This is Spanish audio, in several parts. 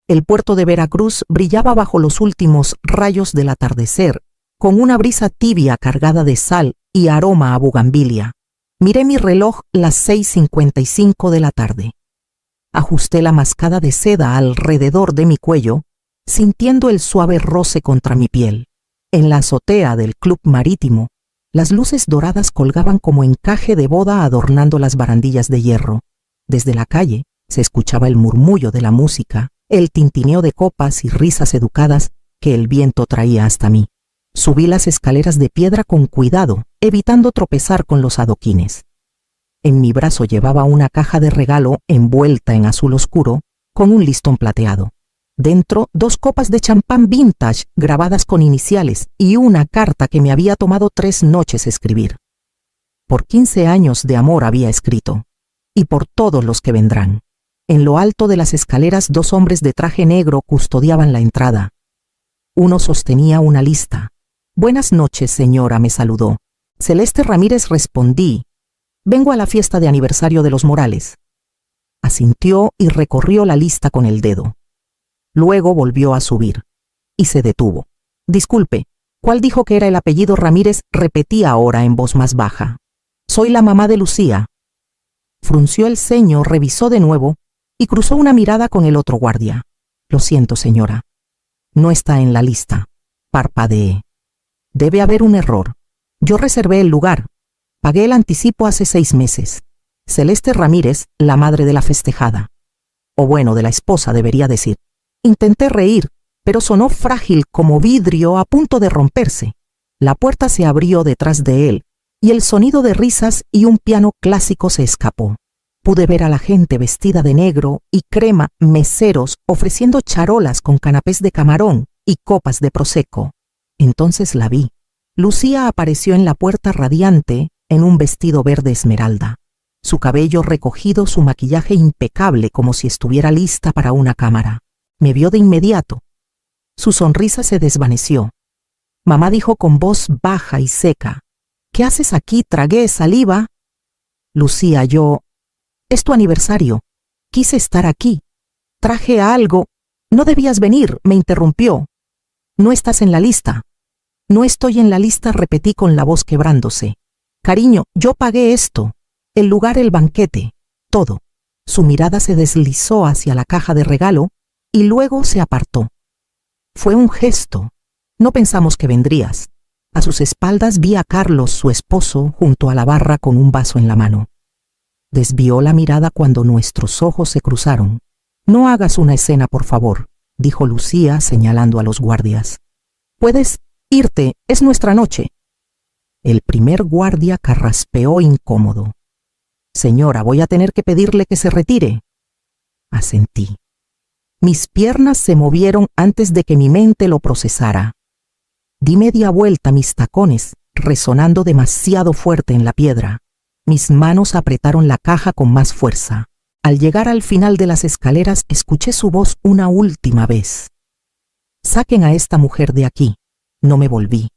El puerto de Veracruz brillaba bajo los últimos rayos del atardecer, con una brisa tibia cargada de sal y aroma a bugambilia. Miré mi reloj las 6:55 de la tarde. Ajusté la mascada de seda alrededor de mi cuello, sintiendo el suave roce contra mi piel. En la azotea del Club Marítimo, las luces doradas colgaban como encaje de boda adornando las barandillas de hierro. Desde la calle se escuchaba el murmullo de la música, el tintineo de copas y risas educadas que el viento traía hasta mí. Subí las escaleras de piedra con cuidado, evitando tropezar con los adoquines. En mi brazo llevaba una caja de regalo envuelta en azul oscuro, con un listón plateado. Dentro, 2 copas de champán vintage grabadas con iniciales y una carta que me había tomado 3 noches escribir. Por 15 años de amor había escrito, y por todos los que vendrán. En lo alto de las escaleras 2 hombres de traje negro custodiaban la entrada. Uno sostenía una lista. «Buenas noches, señora», me saludó. «Celeste Ramírez», respondí. «Vengo a la fiesta de aniversario de los Morales». Asintió y recorrió la lista con el dedo. Luego volvió a subir, y se detuvo. «Disculpe, ¿cuál dijo que era el apellido Ramírez?», repetí ahora en voz más baja. «Soy la mamá de Lucía». Frunció el ceño, revisó de nuevo, y cruzó una mirada con el otro guardia. «Lo siento, señora. No está en la lista», parpadeé. «Debe haber un error. Yo reservé el lugar. Pagué el anticipo hace 6 meses. Celeste Ramírez, la madre de la festejada. O bueno, de la esposa, debería decir». Intenté reír, pero sonó frágil como vidrio a punto de romperse. La puerta se abrió detrás de él, y el sonido de risas y un piano clásico se escapó. Pude ver a la gente vestida de negro y crema, meseros ofreciendo charolas con canapés de camarón y copas de prosecco. Entonces la vi. Lucía apareció en la puerta radiante en un vestido verde esmeralda. Su cabello recogido, su maquillaje impecable como si estuviera lista para una cámara. Me vio de inmediato. Su sonrisa se desvaneció. Mamá dijo con voz baja y seca: «¿Qué haces aquí?». Tragué saliva. «Lucía, es tu aniversario. Quise estar aquí. Traje algo». «No debías venir», me interrumpió. «No estás en la lista». «No estoy en la lista», repetí con la voz quebrándose. «Cariño, yo pagué esto. El lugar, el banquete, todo». Su mirada se deslizó hacia la caja de regalo y luego se apartó. Fue un gesto. «No pensamos que vendrías». A sus espaldas vi a Carlos, su esposo, junto a la barra con un vaso en la mano. Desvió la mirada cuando nuestros ojos se cruzaron. «No hagas una escena, por favor», dijo Lucía señalando a los guardias. «Puedes irte, es nuestra noche». El primer guardia carraspeó incómodo. «Señora, voy a tener que pedirle que se retire». Asentí. Mis piernas se movieron antes de que mi mente lo procesara. Di media vuelta, mis tacones resonando demasiado fuerte en la piedra. Mis manos apretaron la caja con más fuerza. Al llegar al final de las escaleras, escuché su voz una última vez. «Saquen a esta mujer de aquí». No me volví.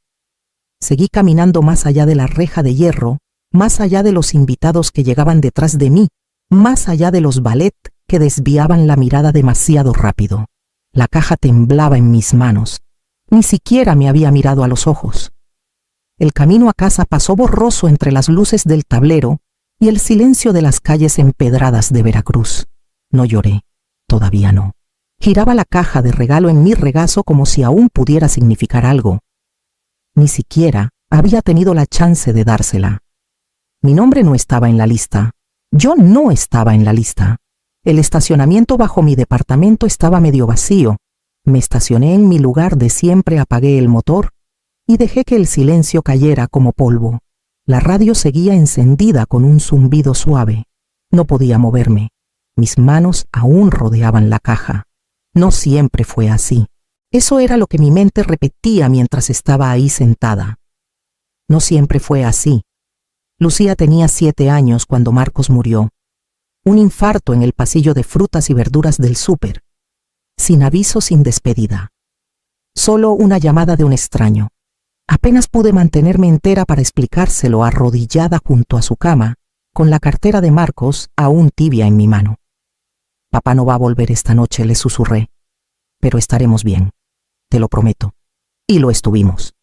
Seguí caminando más allá de la reja de hierro, más allá de los invitados que llegaban detrás de mí, más allá de los ballet que desviaban la mirada demasiado rápido. La caja temblaba en mis manos. Ni siquiera me había mirado a los ojos. El camino a casa pasó borroso entre las luces del tablero y el silencio de las calles empedradas de Veracruz. No lloré, todavía no. Giraba la caja de regalo en mi regazo como si aún pudiera significar algo. Ni siquiera había tenido la chance de dársela. Mi nombre no estaba en la lista. Yo no estaba en la lista. El estacionamiento bajo mi departamento estaba medio vacío. Me estacioné en mi lugar de siempre, apagué el motor y dejé que el silencio cayera como polvo. La radio seguía encendida con un zumbido suave. No podía moverme. Mis manos aún rodeaban la caja. No siempre fue así. Eso era lo que mi mente repetía mientras estaba ahí sentada. No siempre fue así. Lucía tenía 7 años cuando Marcos murió. Un infarto en el pasillo de frutas y verduras del súper. Sin aviso, sin despedida. Solo una llamada de un extraño. Apenas pude mantenerme entera para explicárselo arrodillada junto a su cama, con la cartera de Marcos aún tibia en mi mano. «Papá no va a volver esta noche», le susurré. pero estaremos bien, te lo prometo. Y lo estuvimos.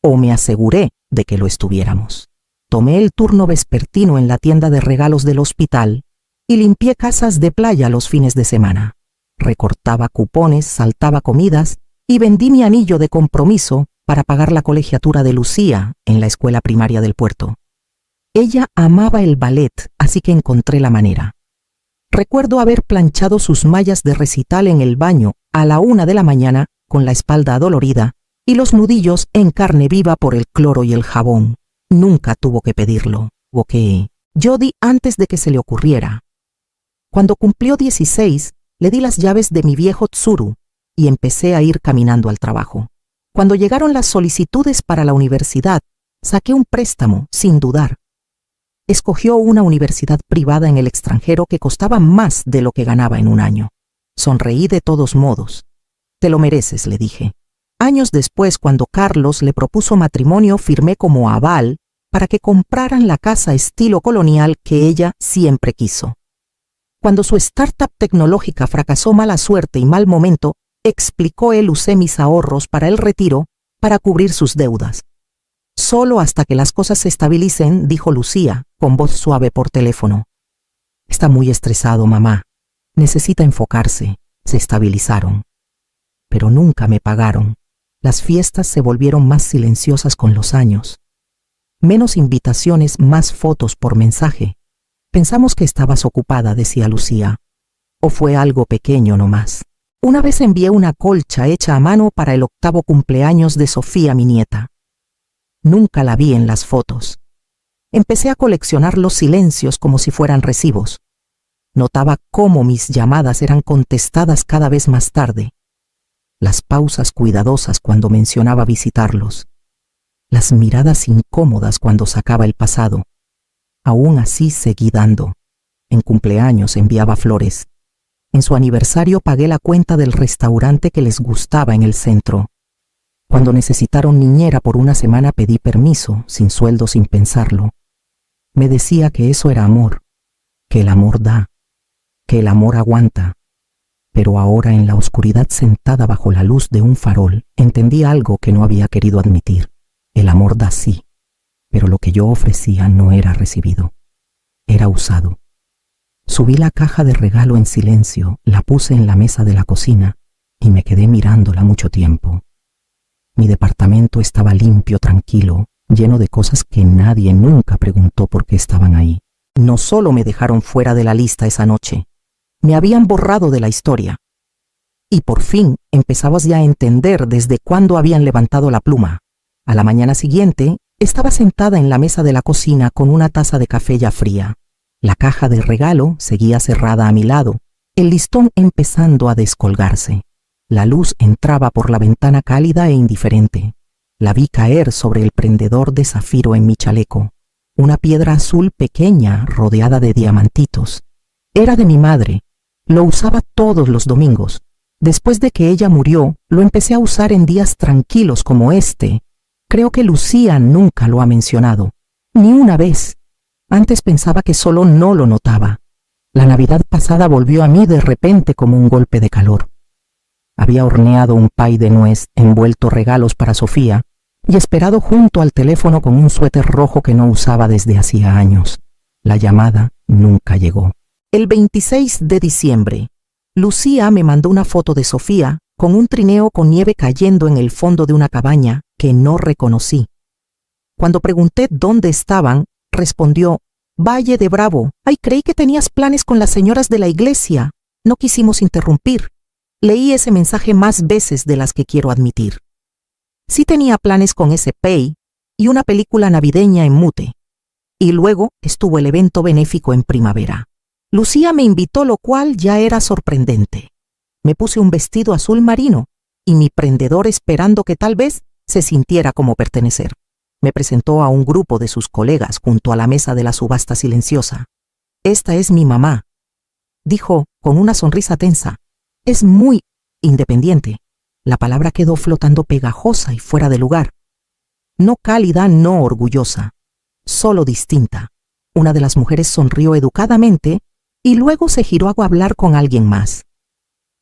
O me aseguré de que lo estuviéramos. Tomé el turno vespertino en la tienda de regalos del hospital y limpié casas de playa los fines de semana. Recortaba cupones, saltaba comidas y vendí mi anillo de compromiso para pagar la colegiatura de Lucía en la escuela primaria del puerto. Ella amaba el ballet, así que encontré la manera. Recuerdo haber planchado sus mallas de recital en el baño a la 1 de la mañana con la espalda adolorida y los nudillos en carne viva por el cloro y el jabón. Nunca tuvo que pedirlo, o que yo di antes de que se le ocurriera. Cuando cumplió 16, le di las llaves de mi viejo Tsuru y empecé a ir caminando al trabajo. Cuando llegaron las solicitudes para la universidad, saqué un préstamo sin dudar. Escogió una universidad privada en el extranjero que costaba más de lo que ganaba en un año. Sonreí de todos modos. Te lo mereces, le dije. Años después, cuando Carlos le propuso matrimonio, firmé como aval para que compraran la casa estilo colonial que ella siempre quiso. Cuando su startup tecnológica fracasó, mala suerte y mal momento, explicó él, usé mis ahorros para el retiro para cubrir sus deudas. Solo hasta que las cosas se estabilicen, dijo Lucía, con voz suave por teléfono. Está muy estresado, mamá. Necesita enfocarse. Se estabilizaron. Pero nunca me pagaron. Las fiestas se volvieron más silenciosas con los años. Menos invitaciones, más fotos por mensaje. Pensamos que estabas ocupada, decía Lucía. O fue algo pequeño nomás. Una vez envié una colcha hecha a mano para el 8º cumpleaños de Sofía, mi nieta. Nunca la vi en las fotos. Empecé a coleccionar los silencios como si fueran recibos. Notaba cómo mis llamadas eran contestadas cada vez más tarde. Las pausas cuidadosas cuando mencionaba visitarlos. Las miradas incómodas cuando sacaba el pasado. Aún así seguí dando. En cumpleaños enviaba flores. En su aniversario pagué la cuenta del restaurante que les gustaba en el centro. Cuando necesitaron niñera por una semana pedí permiso, sin sueldo, sin pensarlo. Me decía que eso era amor, que el amor da, que el amor aguanta. Pero ahora, en la oscuridad, sentada bajo la luz de un farol, entendí algo que no había querido admitir. El amor da sí, pero lo que yo ofrecía no era recibido. Era usado. Subí la caja de regalo en silencio, la puse en la mesa de la cocina y me quedé mirándola mucho tiempo. Mi departamento estaba limpio, tranquilo, lleno de cosas que nadie nunca preguntó por qué estaban ahí. No solo me dejaron fuera de la lista esa noche, me habían borrado de la historia. Y por fin empezabas ya a entender desde cuándo habían levantado la pluma. A la mañana siguiente, estaba sentada en la mesa de la cocina con una taza de café ya fría. La caja de regalo seguía cerrada a mi lado, el listón empezando a descolgarse. La luz entraba por la ventana cálida e indiferente. La vi caer sobre el prendedor de zafiro en mi chaleco. Una piedra azul pequeña rodeada de diamantitos. Era de mi madre. Lo usaba todos los domingos. Después de que ella murió, lo empecé a usar en días tranquilos como este. Creo que Lucía nunca lo ha mencionado. Ni una vez. Antes pensaba que solo no lo notaba. La Navidad pasada volvió a mí de repente como un golpe de calor. Había horneado un pay de nuez, envuelto regalos para Sofía y esperado junto al teléfono con un suéter rojo que no usaba desde hacía años. La llamada nunca llegó. El 26 de diciembre, Lucía me mandó una foto de Sofía con un trineo con nieve cayendo en el fondo de una cabaña que no reconocí. Cuando pregunté dónde estaban, respondió: Valle de Bravo. Ay, creí que tenías planes con las señoras de la iglesia. No quisimos interrumpir. Leí ese mensaje más veces de las que quiero admitir. Sí tenía planes con ese pay y una película navideña en mute. Y luego estuvo el evento benéfico en primavera. Lucía me invitó, lo cual ya era sorprendente. Me puse un vestido azul marino y mi prendedor esperando que tal vez se sintiera como pertenecer. Me presentó a un grupo de sus colegas junto a la mesa de la subasta silenciosa. Esta es mi mamá, dijo con una sonrisa tensa. Es muy independiente. La palabra quedó flotando pegajosa y fuera de lugar. No cálida, no orgullosa, solo distinta. Una de las mujeres sonrió educadamente y luego se giró a hablar con alguien más.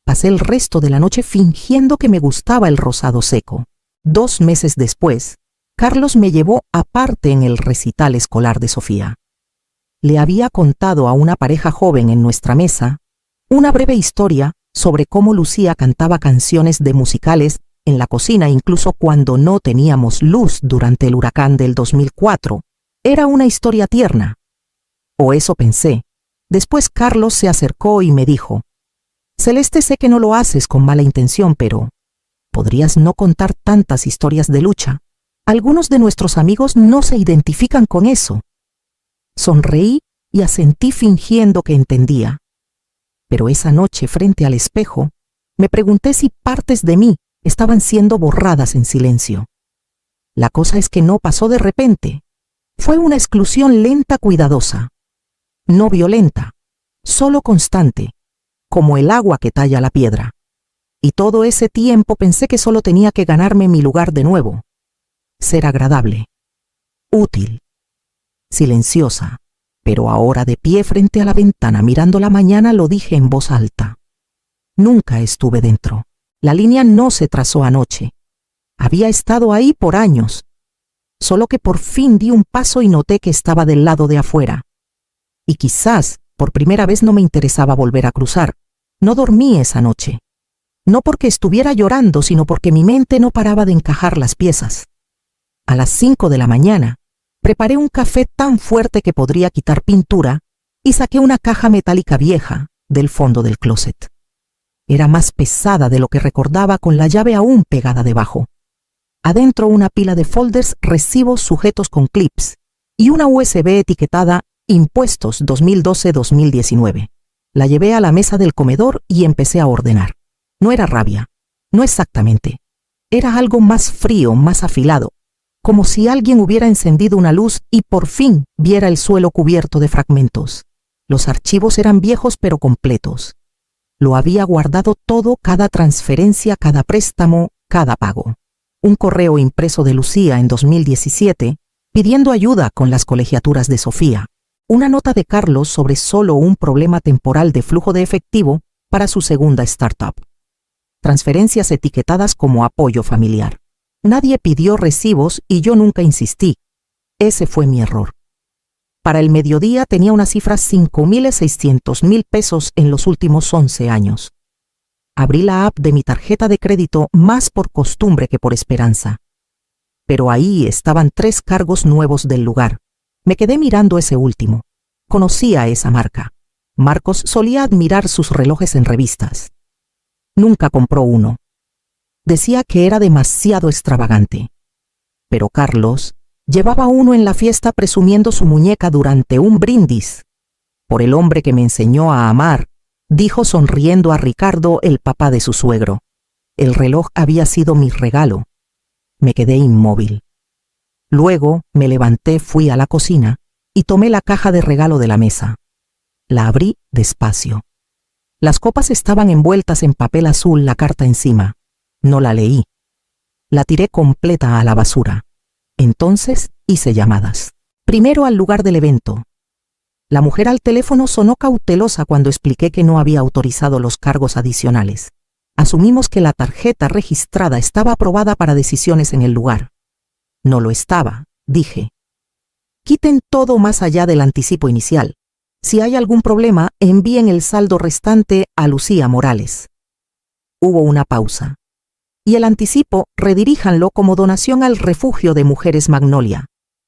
Pasé el resto de la noche fingiendo que me gustaba el rosado seco. 2 meses después, Carlos me llevó aparte en el recital escolar de Sofía. Le había contado a una pareja joven en nuestra mesa una breve historia sobre cómo Lucía cantaba canciones de musicales en la cocina incluso cuando no teníamos luz durante el huracán del 2004. Era una historia tierna. O eso pensé. Después Carlos se acercó y me dijo: Celeste, sé que no lo haces con mala intención, pero ¿podrías no contar tantas historias de lucha? Algunos de nuestros amigos no se identifican con eso. Sonreí y asentí fingiendo que entendía. Pero esa noche, frente al espejo, me pregunté si partes de mí estaban siendo borradas en silencio. La cosa es que no pasó de repente. Fue una exclusión lenta, cuidadosa. No violenta, solo constante, como el agua que talla la piedra. Y todo ese tiempo pensé que solo tenía que ganarme mi lugar de nuevo. Ser agradable, útil, silenciosa, pero ahora de pie frente a la ventana mirando la mañana lo dije en voz alta. Nunca estuve dentro. La línea no se trazó anoche. Había estado ahí por años. Solo que por fin di un paso y noté que estaba del lado de afuera. Y quizás por primera vez no me interesaba volver a cruzar. No dormí esa noche. No porque estuviera llorando, sino porque mi mente no paraba de encajar las piezas. A las 5 de la mañana, preparé un café tan fuerte que podría quitar pintura y saqué una caja metálica vieja del fondo del closet. Era más pesada de lo que recordaba, con la llave aún pegada debajo. Adentro una pila de folders, recibos sujetos con clips y una USB etiquetada Impuestos 2012-2019. La llevé a la mesa del comedor y empecé a ordenar. No era rabia, no exactamente. Era algo más frío, más afilado, como si alguien hubiera encendido una luz y por fin viera el suelo cubierto de fragmentos. Los archivos eran viejos pero completos. Lo había guardado todo, cada transferencia, cada préstamo, cada pago. Un correo impreso de Lucía en 2017 pidiendo ayuda con las colegiaturas de Sofía. Una nota de Carlos sobre solo un problema temporal de flujo de efectivo para su segunda startup. Transferencias etiquetadas como apoyo familiar. Nadie pidió recibos y yo nunca insistí. Ese fue mi error. Para el mediodía tenía una cifra 5.600.000 pesos en los últimos 11 años. Abrí la app de mi tarjeta de crédito más por costumbre que por esperanza. Pero ahí estaban 3 cargos nuevos del lugar. Me quedé mirando ese último. Conocía esa marca. Marcos solía admirar sus relojes en revistas. Nunca compró uno. Decía que era demasiado extravagante. Pero Carlos llevaba uno en la fiesta presumiendo su muñeca durante un brindis. Por el hombre que me enseñó a amar, dijo sonriendo a Ricardo, el papá de su suegro. El reloj había sido mi regalo. Me quedé inmóvil. Luego me levanté, fui a la cocina y tomé la caja de regalo de la mesa. La abrí despacio. Las copas estaban envueltas en papel azul, la carta encima. No la leí. La tiré completa a la basura. Entonces hice llamadas. Primero al lugar del evento. La mujer al teléfono sonó cautelosa cuando expliqué que no había autorizado los cargos adicionales. Asumimos que la tarjeta registrada estaba aprobada para decisiones en el lugar. No lo estaba, dije. Quiten todo más allá del anticipo inicial. Si hay algún problema, envíen el saldo restante a Lucía Morales. Hubo una pausa. Y el anticipo rediríjanlo como donación al refugio de mujeres Magnolia,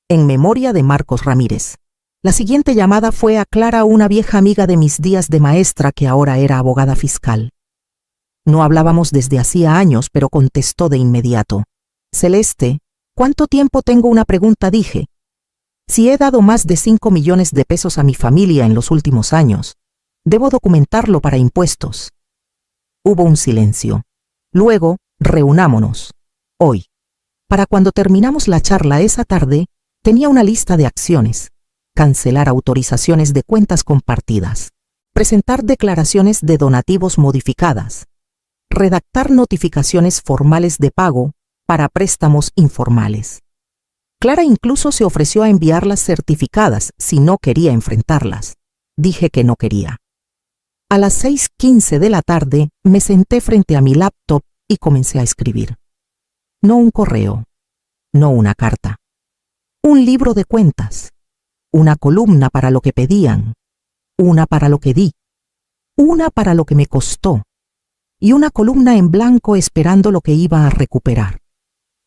en memoria de Marcos Ramírez. La siguiente llamada fue a Clara, una vieja amiga de mis días de maestra que ahora era abogada fiscal. No hablábamos desde hacía años, pero contestó de inmediato. Celeste, ¿cuánto tiempo tengo? Una pregunta, dije. Si he dado más de 5 millones de pesos a mi familia en los últimos años, debo documentarlo para impuestos. Hubo un silencio. Luego, reunámonos. Hoy. Para cuando terminamos la charla esa tarde, tenía una lista de acciones. Cancelar autorizaciones de cuentas compartidas. Presentar declaraciones de donativos modificadas. Redactar notificaciones formales de pago para préstamos informales. Clara incluso se ofreció a enviarlas certificadas si no quería enfrentarlas. Dije que no quería. A las 6:15 de la tarde me senté frente a mi laptop y comencé a escribir. No un correo, no una carta. Un libro de cuentas, una columna para lo que pedían, una para lo que di, una para lo que me costó, y una columna en blanco esperando lo que iba a recuperar.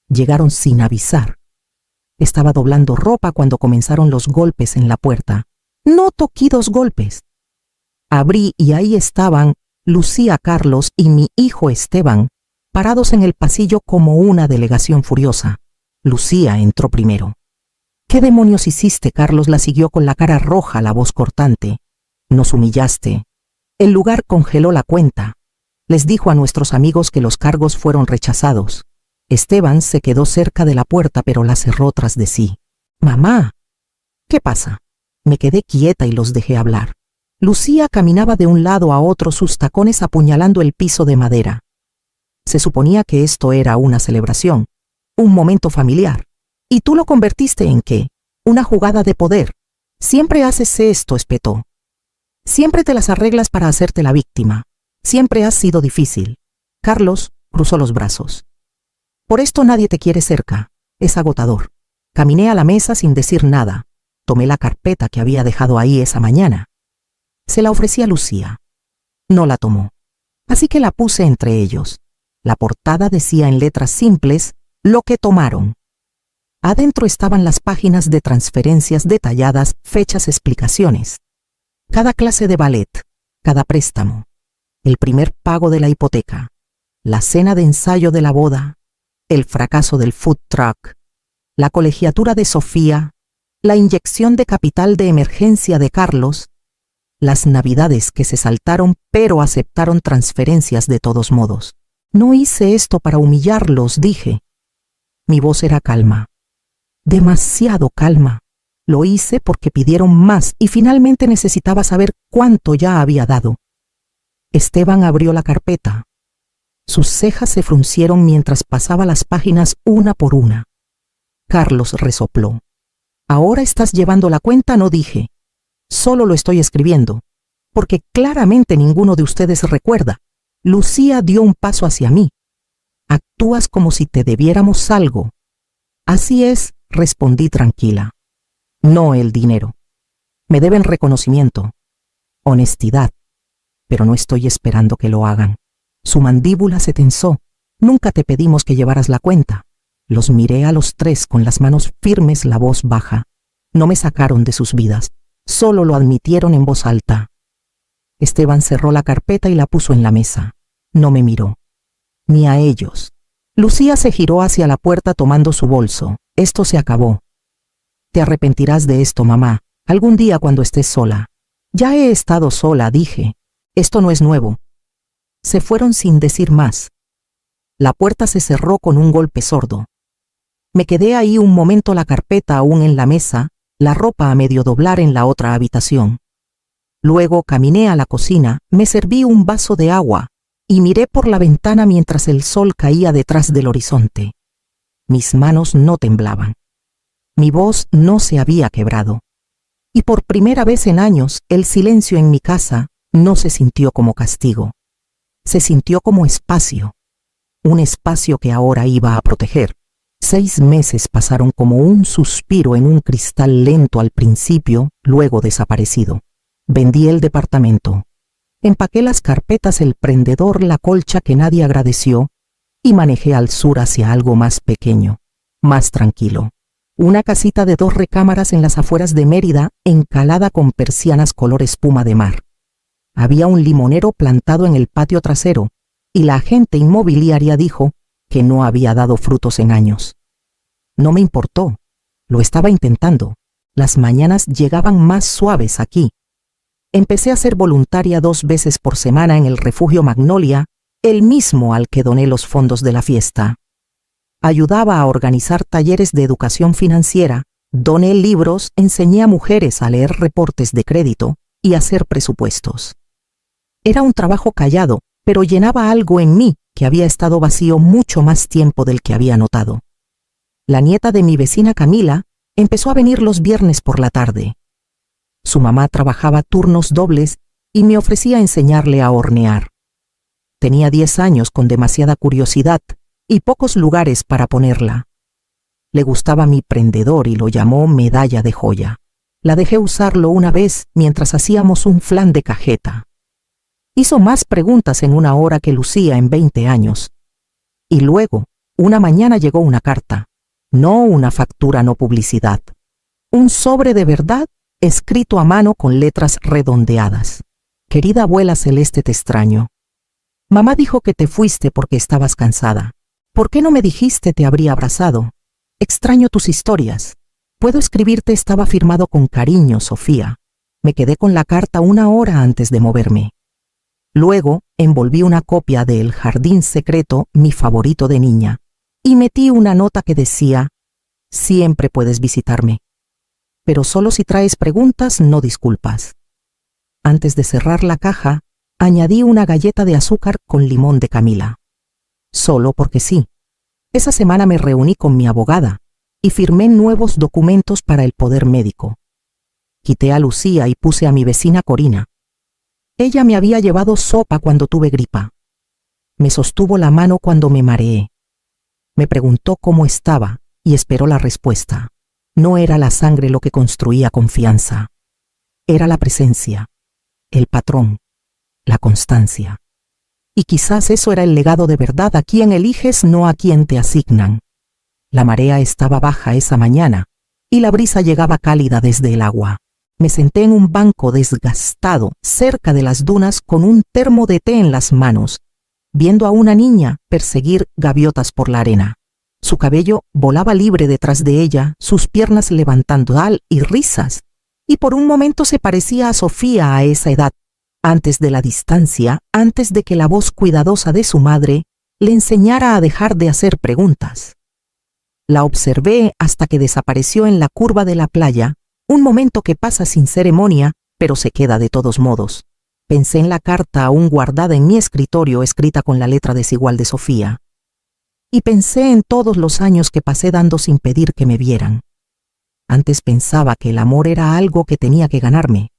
Llegaron sin avisar. Estaba doblando ropa cuando comenzaron los golpes en la puerta. No toqué 2 golpes. Abrí y ahí estaban Lucía, Carlos y mi hijo Esteban, parados en el pasillo como una delegación furiosa. Lucía entró primero. ¿Qué demonios hiciste? Carlos la siguió con la cara roja, la voz cortante. Nos humillaste. El lugar congeló la cuenta. Les dijo a nuestros amigos que los cargos fueron rechazados. Esteban se quedó cerca de la puerta pero la cerró tras de sí. Mamá, ¿qué pasa? Me quedé quieta y los dejé hablar. Lucía caminaba de un lado a otro, sus tacones apuñalando el piso de madera. Se suponía que esto era una celebración, un momento familiar. ¿Y tú lo convertiste en qué? Una jugada de poder. Siempre haces esto, espetó. Siempre te las arreglas para hacerte la víctima. Siempre has sido difícil. Carlos cruzó los brazos. Por esto nadie te quiere cerca. Es agotador. Caminé a la mesa sin decir nada. Tomé la carpeta que había dejado ahí esa mañana. Se la ofrecí a Lucía. No la tomó. Así que la puse entre ellos. La portada decía en letras simples lo que tomaron. Adentro estaban las páginas de transferencias detalladas, fechas, explicaciones. Cada clase de ballet, cada préstamo, el primer pago de la hipoteca, la cena de ensayo de la boda, el fracaso del food truck, la colegiatura de Sofía, la inyección de capital de emergencia de Carlos, las navidades que se saltaron pero aceptaron transferencias de todos modos. No hice esto para humillarlos, dije. Mi voz era calma, demasiado calma. Lo hice porque pidieron más y finalmente necesitaba saber cuánto ya había dado. Esteban abrió la carpeta. Sus cejas se fruncieron mientras pasaba las páginas una por una. Carlos resopló. Ahora estás llevando la cuenta, no dije. Solo lo estoy escribiendo, porque claramente ninguno de ustedes recuerda. Lucía dio un paso hacia mí. Actúas como si te debiéramos algo. Así es, respondí tranquila. No el dinero. Me deben reconocimiento, honestidad, pero no estoy esperando que lo hagan. Su mandíbula se tensó. Nunca te pedimos que llevaras la cuenta. Los miré a los 3 con las manos firmes, la voz baja. No me sacaron de sus vidas, solo lo admitieron en voz alta. Esteban cerró la carpeta y la puso en la mesa. No me miró, ni a ellos. Lucía se giró hacia la puerta tomando su bolso. Esto se acabó. Te arrepentirás de esto, mamá, algún día cuando estés sola. Ya he estado sola, dije. Esto no es nuevo. Se fueron sin decir más. La puerta se cerró con un golpe sordo. Me quedé ahí un momento, la carpeta aún en la mesa, la ropa a medio doblar en la otra habitación. Luego caminé a la cocina, me serví un vaso de agua y miré por la ventana mientras el sol caía detrás del horizonte. Mis manos no temblaban. Mi voz no se había quebrado. Y por primera vez en años, el silencio en mi casa no se sintió como castigo. Se sintió como espacio. Un espacio que ahora iba a proteger. 6 meses pasaron como un suspiro en un cristal lento al principio, luego desaparecido. Vendí el departamento. Empaqué las carpetas, el prendedor, la colcha que nadie agradeció, y manejé al sur hacia algo más pequeño, más tranquilo. Una casita de 2 recámaras en las afueras de Mérida, encalada con persianas color espuma de mar. Había un limonero plantado en el patio trasero, y la agente inmobiliaria dijo que no había dado frutos en años. No me importó. Lo estaba intentando. Las mañanas llegaban más suaves aquí. Empecé a ser voluntaria 2 veces por semana en el refugio Magnolia, el mismo al que doné los fondos de la fiesta. Ayudaba a organizar talleres de educación financiera, doné libros, enseñé a mujeres a leer reportes de crédito y hacer presupuestos. Era un trabajo callado, pero llenaba algo en mí que había estado vacío mucho más tiempo del que había notado. La nieta de mi vecina Camila empezó a venir los viernes por la tarde. Su mamá trabajaba turnos dobles y me ofrecía enseñarle a hornear. Tenía 10 años con demasiada curiosidad y pocos lugares para ponerla. Le gustaba mi prendedor y lo llamó medalla de joya. La dejé usarlo una vez mientras hacíamos un flan de cajeta. Hizo más preguntas en una hora que lucía en 20 años. Y luego, una mañana llegó una carta, no una factura, no publicidad. Un sobre de verdad escrito a mano con letras redondeadas. Querida abuela Celeste, te extraño. Mamá dijo que te fuiste porque estabas cansada. ¿Por qué no me dijiste? Te habría abrazado. Extraño tus historias. Puedo escribirte, estaba firmado con cariño, Sofía. Me quedé con la carta una hora antes de moverme. Luego envolví una copia de El Jardín Secreto, mi favorito de niña, y metí una nota que decía: siempre puedes visitarme, pero solo si traes preguntas, no disculpas. Antes de cerrar la caja, añadí una galleta de azúcar con limón de Camila. Solo porque sí. Esa semana me reuní con mi abogada y firmé nuevos documentos para el poder médico. Quité a Lucía y puse a mi vecina Corina. Ella me había llevado sopa cuando tuve gripa. Me sostuvo la mano cuando me mareé. Me preguntó cómo estaba y esperó la respuesta. No era la sangre lo que construía confianza. Era la presencia, el patrón, la constancia. Y quizás eso era el legado de verdad: a quien eliges, no a quien te asignan. La marea estaba baja esa mañana y la brisa llegaba cálida desde el agua. Me senté en un banco desgastado cerca de las dunas con un termo de té en las manos, viendo a una niña perseguir gaviotas por la arena. Su cabello volaba libre detrás de ella, sus piernas levantando al y risas, y por un momento se parecía a Sofía a esa edad, antes de la distancia, antes de que la voz cuidadosa de su madre le enseñara a dejar de hacer preguntas. La observé hasta que desapareció en la curva de la playa, un momento que pasa sin ceremonia, pero se queda de todos modos. Pensé en la carta aún guardada en mi escritorio, escrita con la letra desigual de Sofía. Y pensé en todos los años que pasé dando sin pedir que me vieran. Antes pensaba que el amor era algo que tenía que ganarme,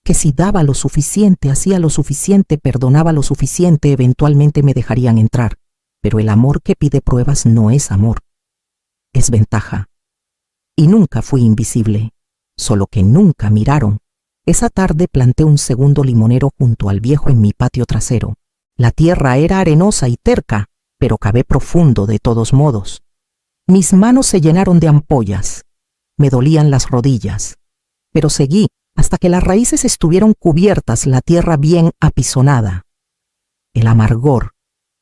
que si daba lo suficiente, hacía lo suficiente, perdonaba lo suficiente, eventualmente me dejarían entrar. Pero el amor que pide pruebas no es amor, es ventaja. Y nunca fui invisible, solo que nunca miraron. Esa tarde planté un segundo limonero junto al viejo en mi patio trasero. La tierra era arenosa y terca, pero cavé profundo de todos modos. Mis manos se llenaron de ampollas. Me dolían las rodillas, pero seguí hasta que las raíces estuvieron cubiertas, la tierra bien apisonada. El amargor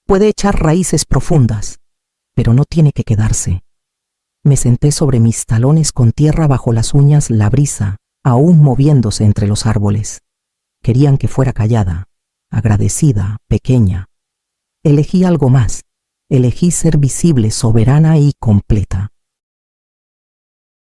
puede echar raíces profundas, pero no tiene que quedarse. Me senté sobre mis talones con tierra bajo las uñas, la brisa aún moviéndose entre los árboles. Querían que fuera callada, agradecida, pequeña. Elegí algo más. Elegí ser visible, soberana y completa.